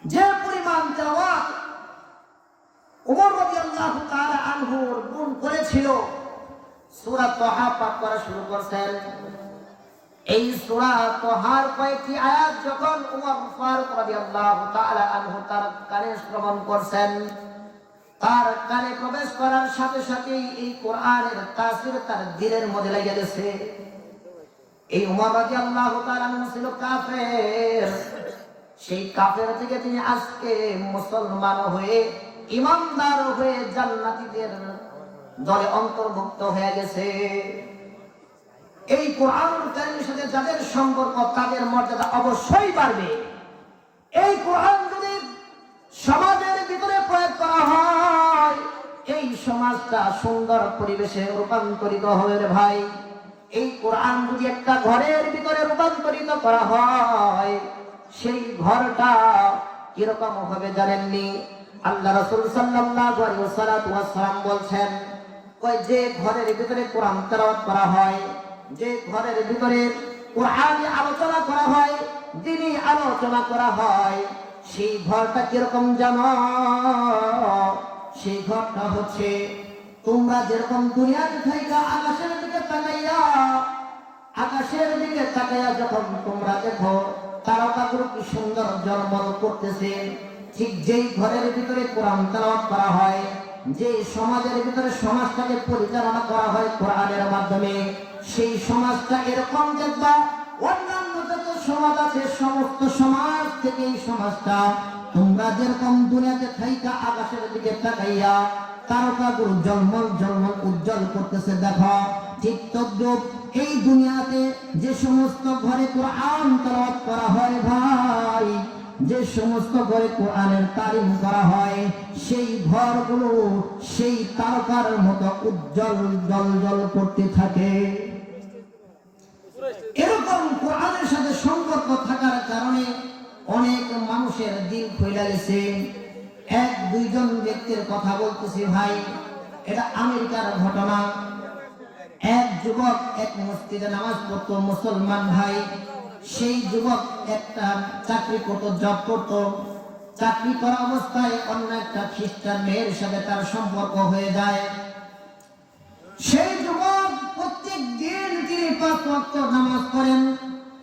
যে পরিমাণ তেলাওয়াত ওমর রাদিয়াল্লাহু তাআলা আনহুর গুণ করেছিল, সূরা তাহা পাঠ করা শুরু করছেন। এই সূরা তাহার কয়েকটি আয়াত যখন ওমর ফারুক রাদিয়াল্লাহু তাআলা আনহু তার কানে শ্রবণ করছেন, তার কানে প্রবেশ করার সাথে সাথেই এই কোরআনের তাসির তার দিলের মধ্যে লেগে গেছে। এই ওমর রাদিয়াল্লাহু তাআলা আনহু ছিল কাফের, সেই কাফের থেকে তিনি আজকে মুসলমান হয়ে ইমানদার হয়ে জান্নাতীদের দলে অন্তর্ভুক্ত হয়ে গেছে। এই কোরআনুল কারীমের সাথে যাদের সম্পর্ক তাদের মর্যাদা অবশ্যই বাড়বে। এই কোরআন যদি সমাজের ভিতরে প্রয়োগ করা হয়, এই সমাজটা সুন্দর পরিবেশে রূপান্তরিত হবে রে ভাই। এই কোরআন যদি একটা ঘরের ভিতরে রূপান্তরিত করা হয়, সেই ঘরটা কিরকম হবে জানেননি? আল্লাহ রাসূল সাল্লাল্লাহু আলাইহি ওয়াসাল্লাম বলছেন, যে ঘরের ভিতরে কোরআন তেলাওয়াত করা হয়, যে ঘরের ভিতরে কোরআন আলোচনা করা হয়, দ্বীনি আলোচনা করা হয়, সেই ঘরটা কিরকম জানো? সেই ঘরটা হচ্ছে তোমরা যেরকম দুনিয়ার থেকে আকাশের দিকে তাকাইয়া, আকাশের দিকে তাকাইয়া যখন তোমরা দেখো তারকাগুলো কি সুন্দর ঝলমল করতেছে, ঠিক যেই ঘরের ভিতরে কোরআন তেলাওয়াত করা হয়, যে সমাজের ভিতরে সমাজটাকে পরিচালনা করা হয় কোরআনের মাধ্যমে, সেই সমাজটা এরকম দেখবা অন্যান্য যত সমাজ আছে সমস্ত সমাজ থেকে এই সমাজটা তোমরা যেরকম দুনিয়াতে থাইকা আকাশের দিকে তাকাইয়া তারকাগুলো ঝলমল ঝলমল উজ্জ্বল করতেছে দেখো, ঠিক তদ্রূপ এই দুনিয়াতে যে সমস্ত ঘরে কোরআন তেলাওয়াত করা হয় ভাই, যে সমস্ত ঘরে কোরআনের তালিম করা হয়, সেই ঘরগুলো সেই তারকার মতো উজ্জ্বল জ্বলজ্বল করতে থাকে। এরকম কোরআনের সাথে সম্পর্ক থাকার কারণে অনেক মানুষের দিল খুলে গেছে। এক দুইজন ব্যক্তির কথা বলতেছি ভাই, এটা আমেরিকার ঘটনা। এক যুবক এক মসজিদে নামাজ পড়তো, মুসলমান ভাই। সেই যুবক একটা চাকরি করতো, জব করতো। চাকরি করা অবস্থায় অন্য একটা খ্রিস্টান মেয়ের সাথে তার সম্পর্ক হয়ে যায়। সেই যুবক প্রত্যেক দিন তিনি 5 ওয়াক্ত নামাজ পড়েন।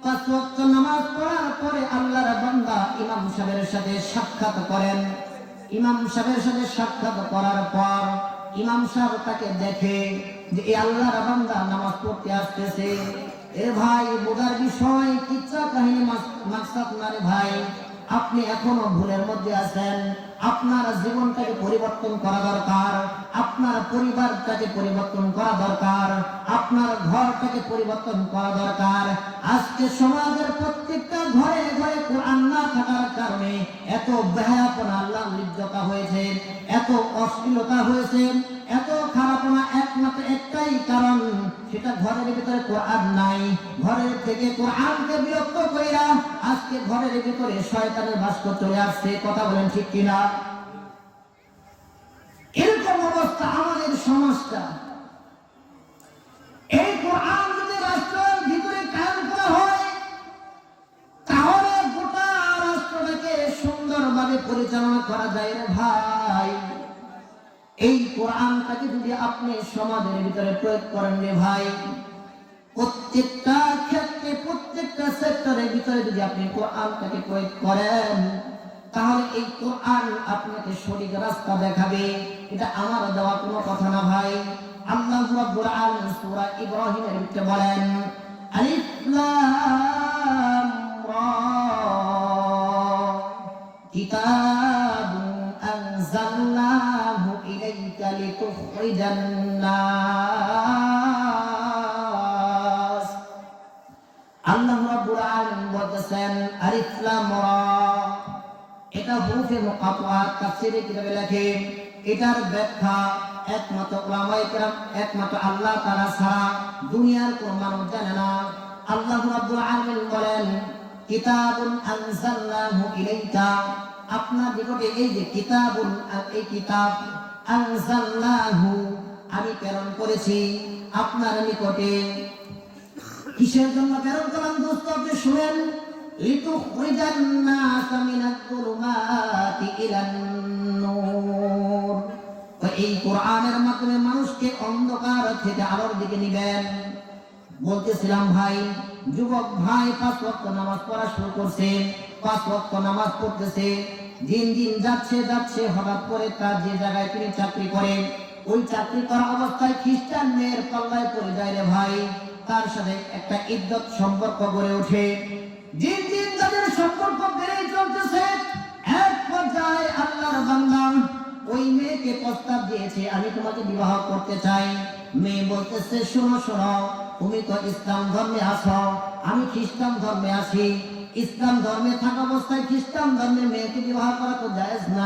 5 ওয়াক্ত নামাজ পড়ার পরে আল্লাহর বান্দা ইমাম সাহেবের সাথে সাক্ষাৎ করেন। ইমাম সাহেবের সাথে সাক্ষাৎ করার পর ইমাম সাহেব তাকে দেখে যে এই আল্লাহর বান্দা নামাজ পড়তে আসতেছে। এ ভাই বোঝার বিষয়, কিচ্ছা কাহিনী মাকসাদ না রে ভাই। আপনি এখনো ভুলের মধ্যে আছেন। আপনার জীবনটাকে পরিবর্তন করা দরকার, আপনার পরিবারটাকে পরিবর্তন করা দরকার, আপনার ঘরটাকে পরিবর্তন করা দরকার। আজকে সমাজের প্রত্যেকটা ঘরে ঘরে কোরআন না থাকার কারণে এত বেহায়াপনা, লাজ্জতা হয়েছে, এত অশ্লীলতা হয়েছে, এত খারাপনা একমাত্র একটাই কারণ, সেটা ঘরের ভিতরে কোরআন নাই। ঘরের থেকে কোরআনকে বিরক্ত কইরা আজকে ঘরের ভিতরে শয়তানের বাস্ক চলে আসছে। কথা বলেন ঠিক কিনা? এরকম অবস্থা আমাদের সমাজটা। এই কোরআন যদি রাষ্ট্রের ভিতরে কায়েম করা হয়, তাহলে গোটা রাষ্ট্রটাকে সুন্দরভাবে পরিচালনা করা যায় রে ভাই। এই কোরআনটাকে যদি আপনি সমাজের ভিতরে প্রয়োগ করেন রে ভাই, প্রত্যেকটা ক্ষেত্রে প্রত্যেকটা সেক্টরের ভিতরে যদি আপনি কোরআনটাকে প্রয়োগ করেন, তাহলে এই কোরআন আপনাকে সঠিক রাস্তা দেখাবে। এটা আমার দেওয়া কোনো কথা না ভাই। আল্লাহ রাব্বুল আলামিন সূরা ইব্রাহিমের ভিতরে বলেন, আলিফ লাম রা কিতাবুন আনজালনাহু ইলাইকা লিতুখরিজান নাস। আল্লাহ রাব্বুল আলামিন বলেছেন আলিফ লাম রা, এটা হুরুফে মুকাত্তাআত তাফসীরে কিতাবে লেখে। এটার ব্যাখ্যা একমাত্র উলামায়ে কেরাম, একমাত্র আল্লাহ তাআলা ছাড়া দুনিয়ার কোনো মানুষ জানে না। আল্লাহ রাব্বুল আলামিন বলেন কিতাবুন আনজালনাহু ইলাইকা, আপনার নিকটে এই যে কিতাবুন, এই কিতাব আনজালনাহু আমি প্রেরণ করেছি আপনার নিকটে। কিসের জন্য প্রেরণ করলাম দোস্ত? আপনি শুনেন, লিতুখরিজান নাস মিনাজ যুলুমাত ইলান নূর। তো এই কোরআনের মাধ্যমে মানুষকে অন্ধকার থেকে আলোর দিকে নিবেন। বলতেছিলাম ভাই, যুবক ভাই 5 ওয়াক্ত নামাজ পড়া শুরু করছে, 5 ওয়াক্ত নামাজ পড়তেছে, দিন দিন যাচ্ছে যাচ্ছে, হঠাৎ করে তার যে জায়গায় তিনি চাকরি করেন, ওই চাকরি করা অবস্থায় খ্রিস্টান মেয়ের পাল্লায় পড়ে যায় রে ভাই। তার সাথে একটা ইজ্জত সম্পর্ক গড়ে ওঠে, দিন দিন তাদের সম্পর্ক বেড়েই চলতেছে। এক পর্যায়ে আল্লাহর বান্দা ওই মেয়েকে প্রস্তাব দিয়েছে, আমি তোমাকে বিবাহ করতে চাই। মেয়ে বলতেছে, শোনো শোনো, তুমি তো ইসলাম ধর্মে আছো, আমি খ্রিস্টান ধর্মে আছি। ইসলাম ধর্মে থাকা অবস্থায় খ্রিস্টান ধর্মের মেয়েকে বিবাহ করা তো জায়েজ না।